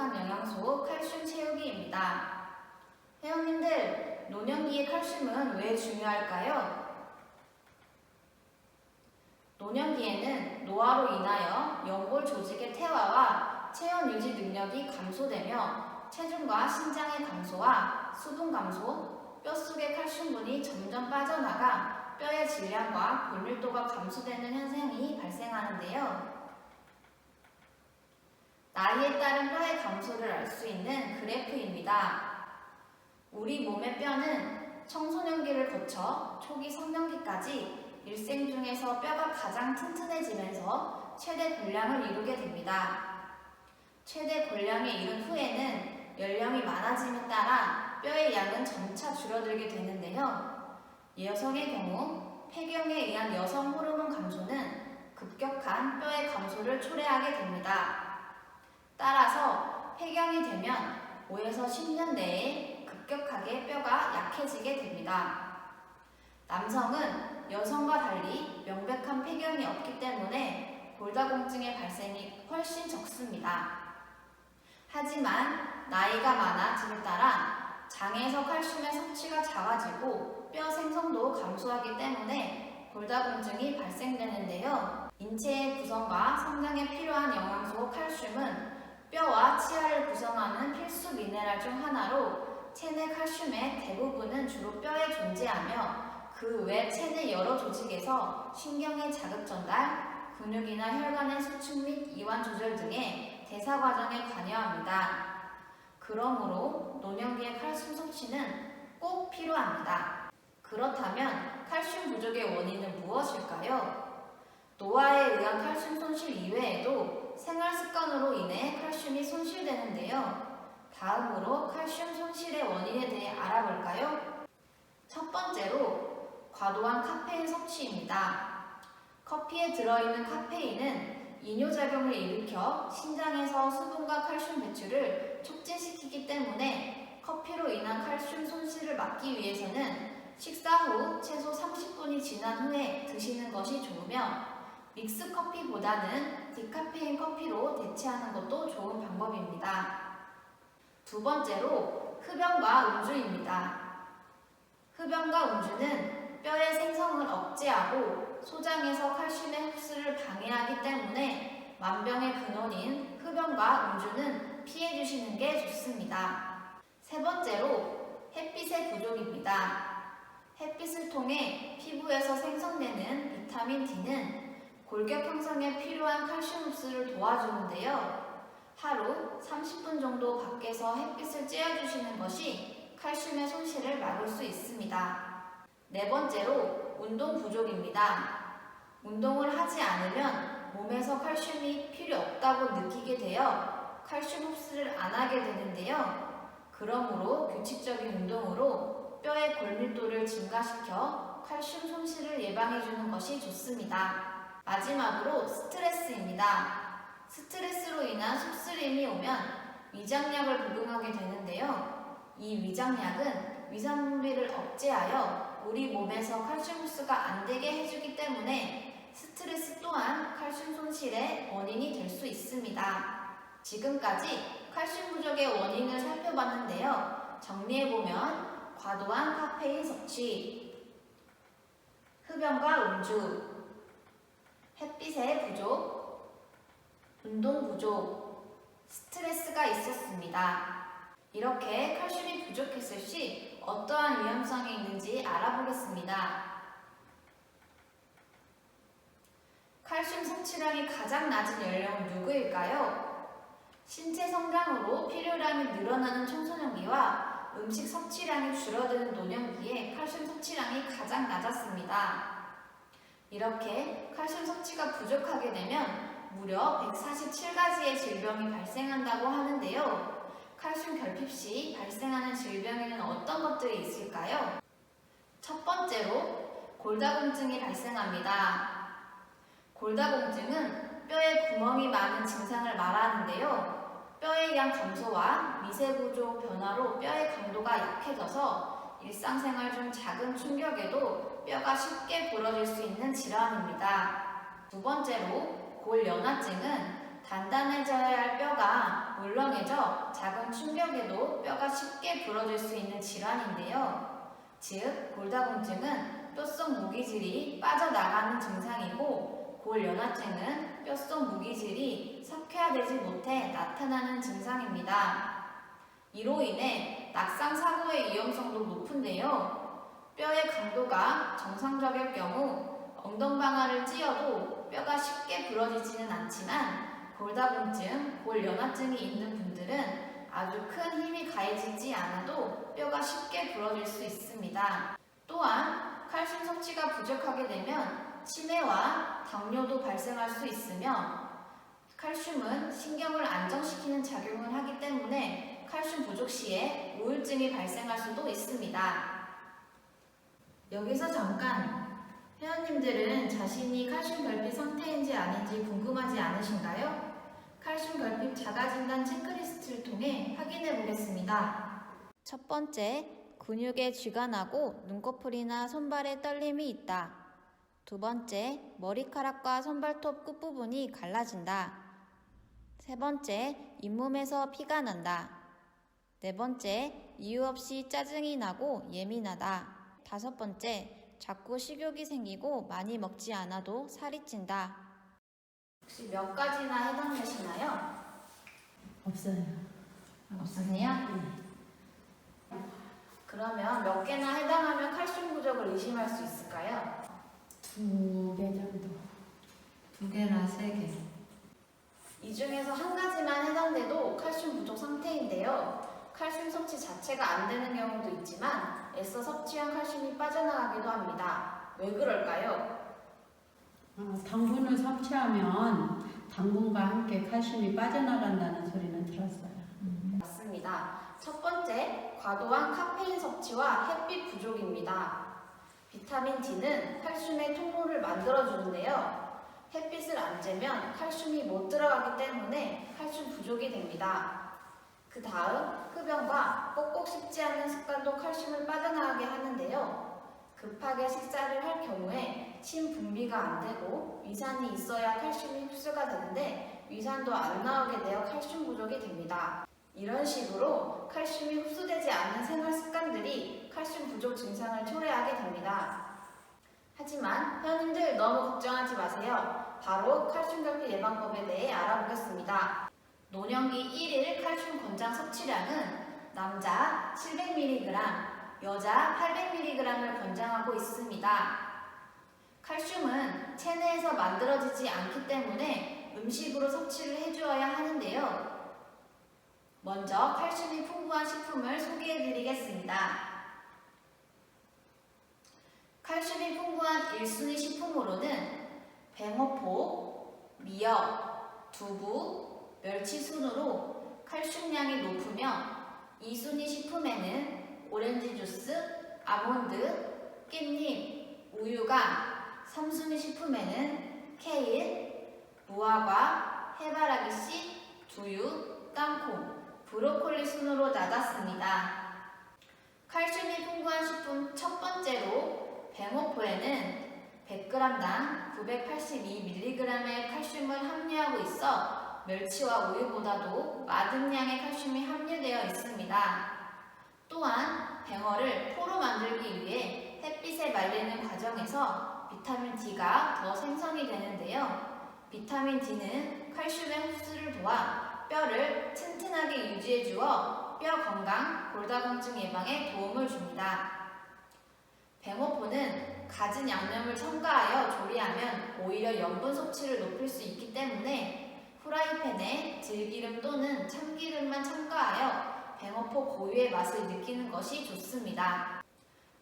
부족한 영양소 칼슘 채우기입니다. 회원님들, 노년기의 칼슘은 왜 중요할까요? 노년기에는 노화로 인하여 연골 조직의 퇴화와 체온 유지 능력이 감소되며 체중과 신장의 감소와 수분 감소, 뼛속의 칼슘분이 점점 빠져나가 뼈의 질량과 골밀도가 감소되는 현상이 발생하는데요. 나이에 따른 뼈의 감소를 알 수 있는 그래프입니다. 우리 몸의 뼈는 청소년기를 거쳐 초기 성년기까지 일생 중에서 뼈가 가장 튼튼해지면서 최대 골량을 이루게 됩니다. 최대 골량에 이른 후에는 연령이 많아짐에 따라 뼈의 양은 점차 줄어들게 되는데요. 여성의 경우 폐경에 의한 여성 호르몬 감소는 급격한 뼈의 감소를 초래하게 됩니다. 따라서 폐경이 되면 5에서 10년 내에 급격하게 뼈가 약해지게 됩니다. 남성은 여성과 달리 명백한 폐경이 없기 때문에 골다공증의 발생이 훨씬 적습니다. 하지만 나이가 많아짐에 따라 장에서 칼슘의 섭취가 작아지고 뼈 생성도 감소하기 때문에 골다공증이 발생되는데요. 인체의 구성과 성장에 필요한 영양소 칼슘은 뼈와 치아를 구성하는 필수 미네랄 중 하나로 체내 칼슘의 대부분은 주로 뼈에 존재하며 그 외 체내 여러 조직에서 신경의 자극 전달, 근육이나 혈관의 수축 및 이완 조절 등의 대사 과정에 관여합니다. 그러므로 노년기의 칼슘 섭취는 꼭 필요합니다. 그렇다면 칼슘 부족의 원인은 무엇일까요? 노화에 의한 칼슘 손실 이외에도 생활 습관으로 인해 칼슘이 손실되는데요. 다음으로 칼슘 손실의 원인에 대해 알아볼까요? 첫 번째로 과도한 카페인 섭취입니다. 커피에 들어있는 카페인은 이뇨작용을 일으켜 신장에서 수분과 칼슘 배출을 촉진시키기 때문에 커피로 인한 칼슘 손실을 막기 위해서는 식사 후 최소 30분이 지난 후에 드시는 것이 좋으며 믹스 커피보다는 디카페인 커피로 대체하는 것도 좋은 방법입니다. 두 번째로 흡연과 음주입니다. 흡연과 음주는 뼈의 생성을 억제하고 소장에서 칼슘의 흡수를 방해하기 때문에 만병의 근원인 흡연과 음주는 피해주시는 게 좋습니다. 세 번째로 햇빛의 부족입니다. 햇빛을 통해 피부에서 생성되는 비타민 D는 골격 형성에 필요한 칼슘 흡수를 도와주는데요. 하루 30분 정도 밖에서 햇빛을 쬐어주시는 것이 칼슘의 손실을 막을 수 있습니다. 네 번째로 운동 부족입니다. 운동을 하지 않으면 몸에서 칼슘이 필요 없다고 느끼게 되어 칼슘 흡수를 안 하게 되는데요. 그러므로 규칙적인 운동으로 뼈의 골밀도를 증가시켜 칼슘 손실을 예방해주는 것이 좋습니다. 마지막으로 스트레스입니다. 스트레스로 인한 속쓰림이 오면 위장약을 복용하게 되는데요. 이 위장약은 위산분비를 억제하여 우리 몸에서 칼슘 흡수가 안 되게 해주기 때문에 스트레스 또한 칼슘 손실의 원인이 될 수 있습니다. 지금까지 칼슘 부족의 원인을 살펴봤는데요. 정리해보면 과도한 카페인 섭취, 흡연과 음주, 햇빛의 부족, 운동 부족, 스트레스가 있었습니다. 이렇게 칼슘이 부족했을 시 어떠한 위험성이 있는지 알아보겠습니다. 칼슘 섭취량이 가장 낮은 연령은 누구일까요? 신체 성장으로 필요량이 늘어나는 청소년기와 음식 섭취량이 줄어드는 노년기에 칼슘 섭취량이 가장 낮았습니다. 이렇게 칼슘 섭취가 부족하게 되면 무려 147가지의 질병이 발생한다고 하는데요. 칼슘 결핍 시 발생하는 질병에는 어떤 것들이 있을까요? 첫 번째로 골다공증이 발생합니다. 골다공증은 뼈에 구멍이 많은 증상을 말하는데요. 뼈의 양 감소와 미세구조 변화로 뼈의 강도가 약해져서 일상생활 중 작은 충격에도 뼈가 쉽게 부러질 수 있는 질환입니다. 두 번째로 골연화증은 단단해져야 할 뼈가 물렁해져 작은 충격에도 뼈가 쉽게 부러질 수 있는 질환인데요. 즉, 골다공증은 뼈속 무기질이 빠져나가는 증상이고, 골연화증은 뼈속 무기질이 석회화되지 못해 나타나는 증상입니다. 이로 인해 낙상 사고의 위험성도 높은데요. 뼈의 강도가 정상적일 경우 엉덩방아를 찧어도 뼈가 쉽게 부러지지는 않지만, 골다공증, 골연화증이 있는 분들은 아주 큰 힘이 가해지지 않아도 뼈가 쉽게 부러질 수 있습니다. 또한 칼슘 섭취가 부족하게 되면 치매와 당뇨도 발생할 수 있으며, 칼슘은 신경을 안정시키는 작용을 하기 때문에 칼슘 부족 시에 우울증이 발생할 수도 있습니다. 여기서 잠깐! 회원님들은 자신이 칼슘 결핍 상태인지 아닌지 궁금하지 않으신가요? 칼슘 결핍 자가진단 체크리스트를 통해 확인해 보겠습니다. 첫 번째, 근육에 쥐가 나고 눈꺼풀이나 손발에 떨림이 있다. 두 번째, 머리카락과 손발톱 끝부분이 갈라진다. 세 번째, 잇몸에서 피가 난다. 네 번째, 이유 없이 짜증이 나고 예민하다. 다섯 번째, 자꾸 식욕이 생기고 많이 먹지 않아도 살이 찐다. 혹시 몇 가지나 해당되시나요? 없어요. 없으세요? 네. 그러면 몇 개나 해당하면 칼슘 부족을 의심할 수 있을까요? 2개 정도. 2개나 3개. 이 중에서 한 가지만 해당돼도 칼슘 부족 상태인데요. 칼슘 섭취 자체가 안 되는 경우도 있지만 애써 섭취한 칼슘이 빠져나가기도 합니다. 왜 그럴까요? 당분을 섭취하면 당분과 함께 칼슘이 빠져나간다는 소리는 들었어요. 맞습니다. 첫 번째, 과도한 카페인 섭취와 햇빛 부족입니다. 비타민 D는 칼슘의 통로를 만들어주는데요. 햇빛을 안 쬐면 칼슘이 못 들어가기 때문에 칼슘 부족이 됩니다. 그 다음, 흡연과 꼭꼭 씹지 않는 습관도 칼슘을 빠져나가게 하는데요. 급하게 식사를 할 경우에 침 분비가 안 되고 위산이 있어야 칼슘이 흡수가 되는데 위산도 안 나오게 되어 칼슘 부족이 됩니다. 이런 식으로 칼슘이 흡수되지 않는 생활 습관들이 칼슘 부족 증상을 초래하게 됩니다. 하지만 회원님들 너무 걱정하지 마세요. 바로 칼슘 결핍 예방법에 대해 알아보겠습니다. 노년기 1일 칼슘 권장 섭취량은 남자 700mg, 여자 800mg을 권장하고 있습니다. 칼슘은 체내에서 만들어지지 않기 때문에 음식으로 섭취를 해주어야 하는데요. 먼저 칼슘이 풍부한 식품을 소개해드리겠습니다. 칼슘이 풍부한 1순위 식품으로는 뱅어포, 미역, 두부, 멸치 순으로 칼슘량이 높으며 2순위 식품에는 오렌지 주스, 아몬드, 깻잎, 우유가 3순위 식품에는 케일, 무화과, 해바라기 씨, 두유, 땅콩, 브로콜리 순으로 낮았습니다. 칼슘이 풍부한 식품 첫 번째로 뱅어포에는 100g당 982mg의 칼슘을 함유하고 있어 멸치와 우유보다도 많은 양의 칼슘이 함유되어 있습니다. 또한 뱅어를 포로 만들기 위해 햇빛에 말리는 과정에서 비타민 D가 더 생성이 되는데요. 비타민 D는 칼슘의 흡수를 도와 뼈를 튼튼하게 유지해 주어 뼈 건강, 골다공증 예방에 도움을 줍니다. 뱅어포는 갖은 양념을 첨가하여 조리하면 오히려 염분 섭취를 높일 수 있기 때문에 후라이팬에 들기름 또는 참기름만 첨가하여 뱅어포 고유의 맛을 느끼는 것이 좋습니다.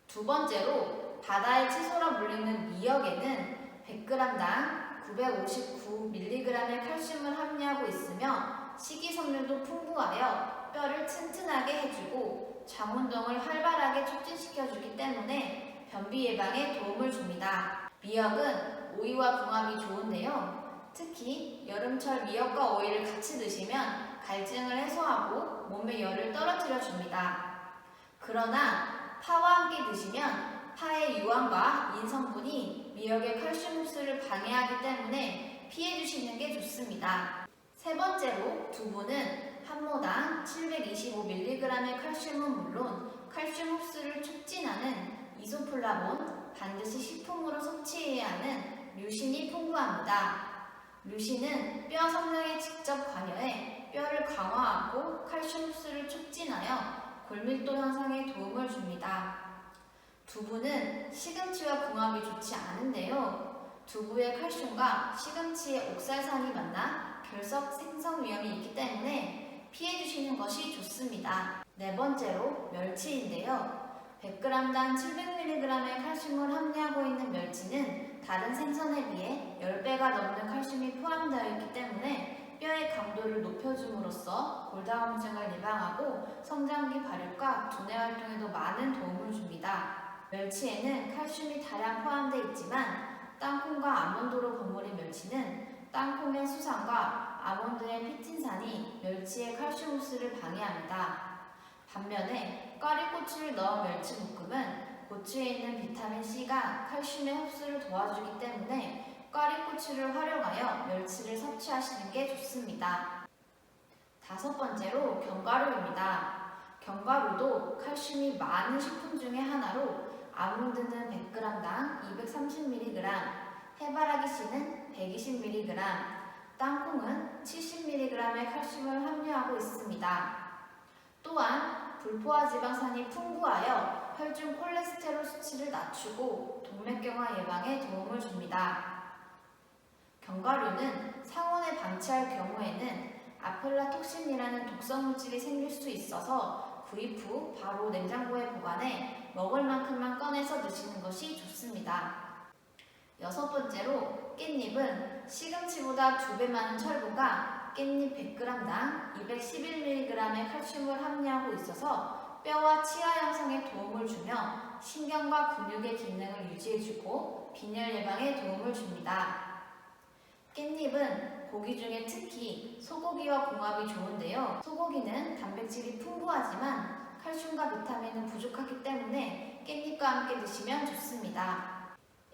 두 번째로 바다의 채소라 불리는 미역에는 100g당 959mg의 칼슘을 함유하고 있으며 식이섬유도 풍부하여 뼈를 튼튼하게 해주고 장 운동을 활발하게 촉진시켜주기 때문에 변비 예방에 도움을 줍니다. 미역은 오이와 궁합이 좋은데요. 특히 여름철 미역과 오이를 같이 드시면 갈증을 해소하고 몸의 열을 떨어뜨려 줍니다. 그러나 파와 함께 드시면 파의 유황과 인성분이 미역의 칼슘 흡수를 방해하기 때문에 피해 주시는 게 좋습니다. 세 세 번째로 두부는 한 모당 725mg의 칼슘은 물론 칼슘 흡수를 촉진하는 이소플라본, 반드시 식품으로 섭취해야 하는 류신이 풍부합니다. 류신은 뼈 성장에 직접 관여해 뼈를 강화하고 칼슘 흡수를 촉진하여 골밀도 형성에 도움을 줍니다. 두부는 시금치와 궁합이 좋지 않은데요. 두부의 칼슘과 시금치의 옥살산이 만나 결석 생성 위험이 있기 때문에 피해주시는 것이 좋습니다. 네 번째로 멸치인데요. 100g당 700mg의 칼슘을 함유하고 있는 멸치는 다른 생선에 비해 10배가 넘는 칼슘이 포함되어 있기 때문에 뼈의 강도를 높여줌으로써 골다공증을 예방하고 성장기 발육과 두뇌 활동에도 많은 도움을 줍니다. 멸치에는 칼슘이 다량 포함되어 있지만 땅콩과 아몬드로 버무린 멸치는 땅콩의 수산과 아몬드의 피틴산이 멸치의 칼슘 흡수를 방해합니다. 반면에 꽈리고추를 넣은 멸치볶음은 고추에 있는 비타민C가 칼슘의 흡수를 도와주기 때문에 꽈리고추를 활용하여 멸치를 섭취하시는 게 좋습니다. 다섯 번째로 견과류입니다. 견과류도 칼슘이 많은 식품 중에 하나로 아몬드는 100g당 230mg, 해바라기씨는 120mg, 땅콩은 70mg의 칼슘을 함유하고 있습니다. 또한 불포화 지방산이 풍부하여 혈중 콜레스테롤 수치를 낮추고 동맥경화 예방에 도움을 줍니다. 견과류는 상온에 방치할 경우에는 아플라톡신이라는 독성 물질이 생길 수 있어서 구입 후 바로 냉장고에 보관해 먹을 만큼만 꺼내서 드시는 것이 좋습니다. 여섯 번째로 깻잎은 시금치보다 2배 많은 철분과 깻잎 100g당 211mg의 칼슘을 함유하고 있어서 뼈와 치아 형성에 도움을 주며 신경과 근육의 기능을 유지해주고 빈혈 예방에 도움을 줍니다. 깻잎은 고기 중에 특히 소고기와 궁합이 좋은데요. 소고기는 단백질이 풍부하지만 칼슘과 비타민은 부족하기 때문에 깻잎과 함께 드시면 좋습니다.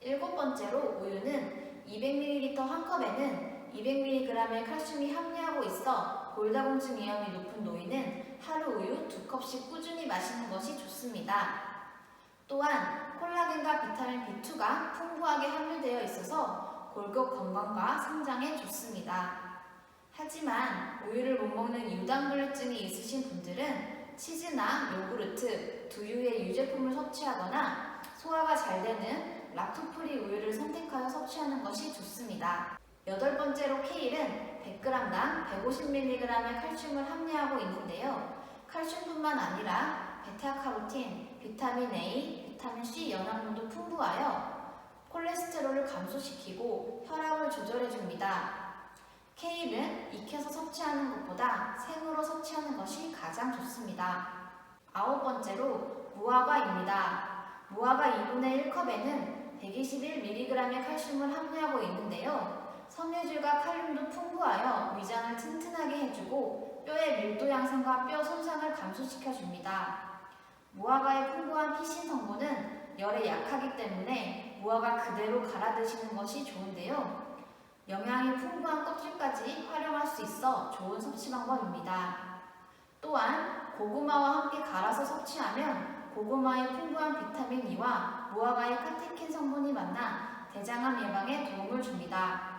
일곱 번째로 우유는 200ml 한 컵에는 200mg의 칼슘이 함유하고 있어 골다공증 위험이 높은 노인은 하루 우유 2컵씩 꾸준히 마시는 것이 좋습니다. 또한 콜라겐과 비타민 B2가 풍부하게 함유되어 있어서 골격 건강과 성장에 좋습니다. 하지만 우유를 못 먹는 유당불내증이 있으신 분들은 치즈나 요구르트, 두유의 유제품을 섭취하거나 소화가 잘 되는 락토프리 우유를 선택하여 섭취하는 것이 좋습니다. 여덟 번째로 케일은 100g당 150mg의 칼슘을 함유하고 있는데요. 칼슘뿐만 아니라 베타카로틴, 비타민 A, 비타민 C 영양분도 풍부하여 콜레스테롤을 감소시키고 혈압을 조절해줍니다. 케일은 익혀서 섭취하는 것보다 생으로 섭취하는 것이 가장 좋습니다. 아홉 번째로 무화과입니다. 무화과 2분의 1컵에는 121mg의 칼슘을 함유하고 있는데요. 섬유질과 칼륨도 풍부하여 위장을 튼튼하게 해주고 뼈의 밀도 양성과 뼈 손상을 감소시켜줍니다. 무화과의 풍부한 피신 성분은 열에 약하기 때문에 무화과 그대로 갈아 드시는 것이 좋은데요. 영양이 풍부한 껍질까지 활용할 수 있어 좋은 섭취 방법입니다. 또한 고구마와 함께 갈아서 섭취하면 고구마의 풍부한 비타민 E와 무화과의 카테킨 성분이 만나 대장암 예방에 도움을 줍니다.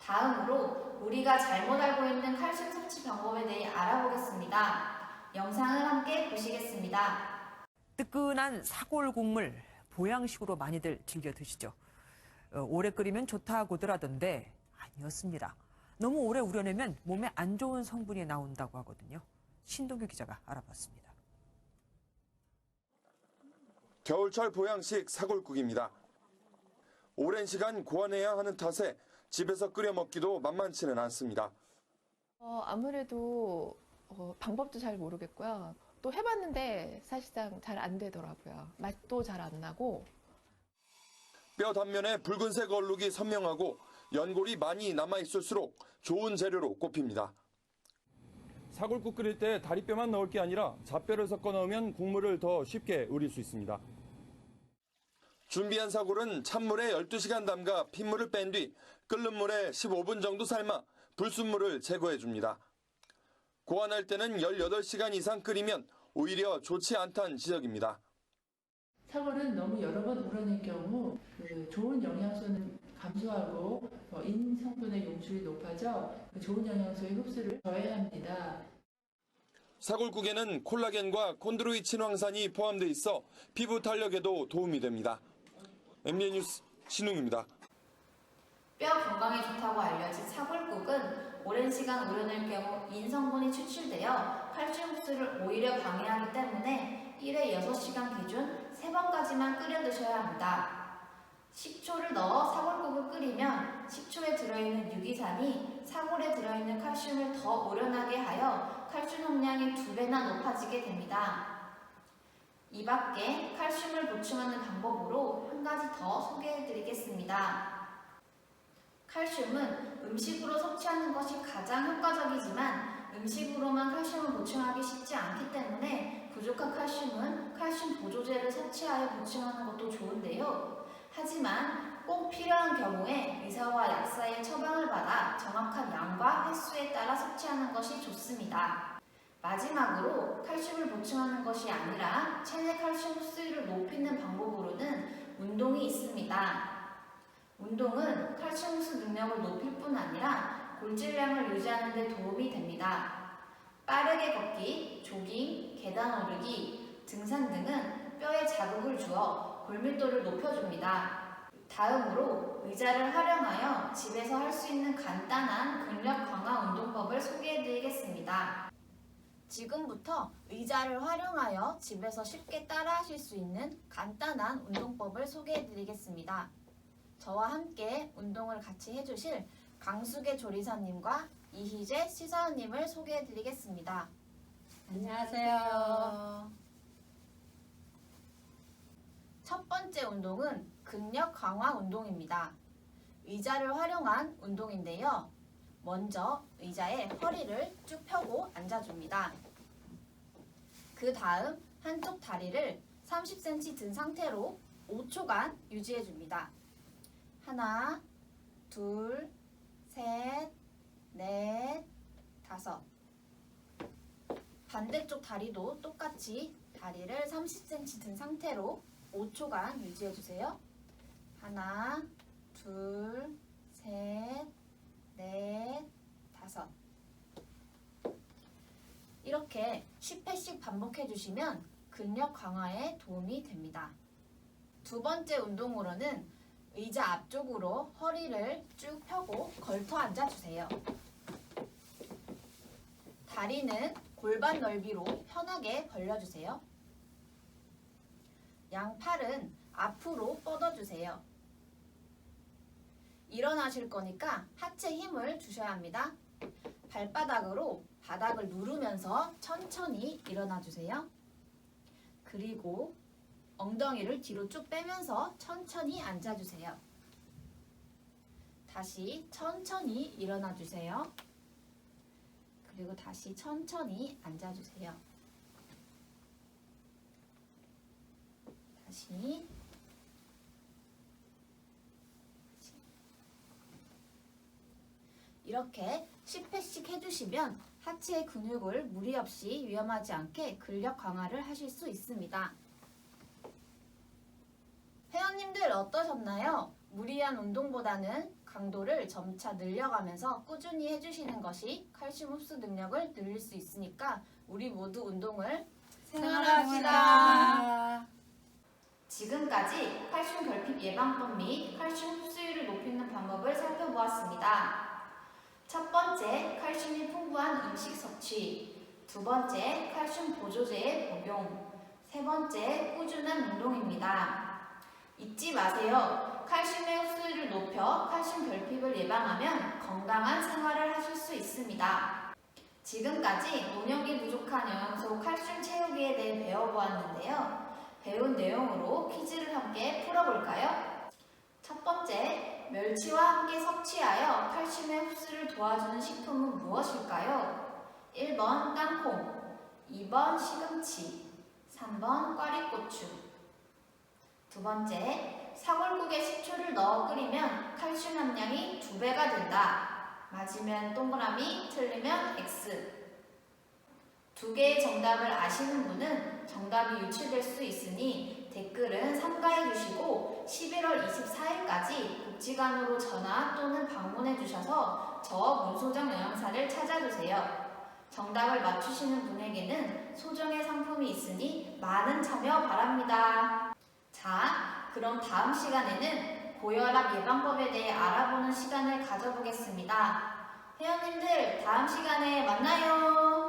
다음으로 우리가 잘못 알고 있는 칼슘 섭취 방법에 대해 알아보겠습니다. 영상을 함께 보시겠습니다. 뜨끈한 사골 국물 보양식으로 많이들 즐겨 드시죠. 오래 끓이면 좋다고들 하던데 아니었습니다. 너무 오래 우려내면 몸에 안 좋은 성분이 나온다고 하거든요. 신동규 기자가 알아봤습니다. 겨울철 보양식 사골국입니다. 오랜 시간 고안해야 하는 탓에 집에서 끓여 먹기도 만만치는 않습니다. 아무래도 방법도 잘 모르겠고요. 또 해봤는데 사실상 잘 안 되더라고요. 맛도 잘 안 나고. 뼈 단면에 붉은색 얼룩이 선명하고 연골이 많이 남아있을수록 좋은 재료로 꼽힙니다. 사골국 끓일 때 다리뼈만 넣을 게 아니라 잡뼈를 섞어 넣으면 국물을 더 쉽게 우릴 수 있습니다. 준비한 사골은 찬물에 12시간 담가 핏물을 뺀 뒤 끓는 물에 15분 정도 삶아 불순물을 제거해줍니다. 고안할 때는 18시간 이상 끓이면 오히려 좋지 않다는 지적입니다. 사골은 너무 여러 번 우려낼 경우 그 좋은 영양소는 감소하고 인 성분의 용출이 높아져 그 좋은 영양소의 흡수를 저해합니다. 사골국에는 콜라겐과 콘드로이친 황산이 포함돼 있어 피부 탄력에도 도움이 됩니다. MBN 뉴스 신웅입니다. 뼈 건강에 좋다고 알려진 사골국은 오랜 시간 우려낼 경우 인성분이 추출되어 칼슘 흡수를 오히려 방해하기 때문에 1회 6시간 기준 3번까지만 끓여 드셔야 합니다. 식초를 넣어 사골국을 끓이면 식초에 들어있는 유기산이 사골에 들어있는 칼슘을 더 우려나게 하여 칼슘 함량이 2배나 높아지게 됩니다. 이 밖에 칼슘을 보충하는 방법으로 한 가지 더 소개해 드리겠습니다. 칼슘은 음식으로 섭취하는 것이 가장 효과적이지만 음식으로만 칼슘을 보충하기 쉽지 않기 때문에 부족한 칼슘은 칼슘 보조제를 섭취하여 보충하는 것도 좋은데요. 하지만 꼭 필요한 경우에 의사와 약사의 처방을 받아 정확한 양과 횟수에 따라 섭취하는 것이 좋습니다. 마지막으로 칼슘을 보충하는 것이 아니라 체내 칼슘 흡수율을 높이는 방법으로는 운동이 있습니다. 운동은 칼슘 흡수 능력을 높일 뿐 아니라 골질량을 유지하는 데 도움이 됩니다. 빠르게 걷기, 조깅, 계단 오르기, 등산 등은 뼈에 자극을 주어 골밀도를 높여줍니다. 다음으로 의자를 활용하여 집에서 할 수 있는 간단한 근력 강화 운동법을 소개해드리겠습니다. 지금부터 의자를 활용하여 집에서 쉽게 따라하실 수 있는 간단한 운동법을 소개해드리겠습니다. 저와 함께 운동을 같이 해주실 강수계 조리사님과 이희재 시사원님을 소개해드리겠습니다. 안녕하세요. 첫 번째 운동은 근력 강화 운동입니다. 의자를 활용한 운동인데요. 먼저 의자에 허리를 쭉 펴고 앉아줍니다. 그 다음 한쪽 다리를 30cm 든 상태로 5초간 유지해줍니다. 하나, 둘, 셋, 넷, 다섯. 반대쪽 다리도 똑같이 다리를 30cm 든 상태로 5초간 유지해주세요. 하나, 둘, 셋, 넷, 다섯. 이렇게 10회씩 반복해주시면 근력 강화에 도움이 됩니다. 두 번째 운동으로는 의자 앞쪽으로 허리를 쭉 펴고 걸터 앉아주세요. 다리는 골반 넓이로 편하게 벌려주세요. 양팔은 앞으로 뻗어주세요. 일어나실 거니까 하체 힘을 주셔야 합니다. 발바닥으로 바닥을 누르면서 천천히 일어나 주세요. 그리고 엉덩이를 뒤로 쭉 빼면서 천천히 앉아주세요. 다시 천천히 일어나 주세요. 그리고 다시 천천히 앉아주세요. 다시. 이렇게 10회씩 해주시면 하체 근육을 무리 없이 위험하지 않게 근력 강화를 하실 수 있습니다. 회원님들 어떠셨나요? 무리한 운동보다는 강도를 점차 늘려가면서 꾸준히 해주시는 것이 칼슘 흡수 능력을 늘릴 수 있으니까 우리 모두 운동을 생활합시다. 지금까지 칼슘 결핍 예방법 및 칼슘 흡수율을 높이는 방법을 살펴보았습니다. 첫 번째, 칼슘이 풍부한 음식 섭취. 두 번째, 칼슘 보조제의 복용. 세 번째, 꾸준한 운동입니다. 잊지 마세요. 칼슘의 흡수율을 높여 칼슘 결핍을 예방하면 건강한 생활을 하실 수 있습니다. 지금까지 노력이 부족한 영양소 칼슘 채우기에 대해 배워보았는데요. 배운 내용으로 퀴즈를 함께 풀어볼까요? 첫 번째, 멸치와 함께 섭취하여 칼슘의 흡수를 도와주는 식품은 무엇일까요? 1번 땅콩, 2번 시금치, 3번 꽈리고추. 두 번째, 사골국에 식초를 넣어 끓이면 칼슘 함량이 2배가 된다. 맞으면 동그라미, 틀리면 X. 두 개의 정답을 아시는 분은 정답이 유출될 수 있으니 댓글은 삼가해 주시고 11월 24일까지 복지관으로 전화 또는 방문해 주셔서 저 문소정 영양사를 찾아주세요. 정답을 맞추시는 분에게는 소정의 상품이 있으니 많은 참여 바랍니다. 자, 그럼 다음 시간에는 고혈압 예방법에 대해 알아보는 시간을 가져보겠습니다. 회원님들, 다음 시간에 만나요.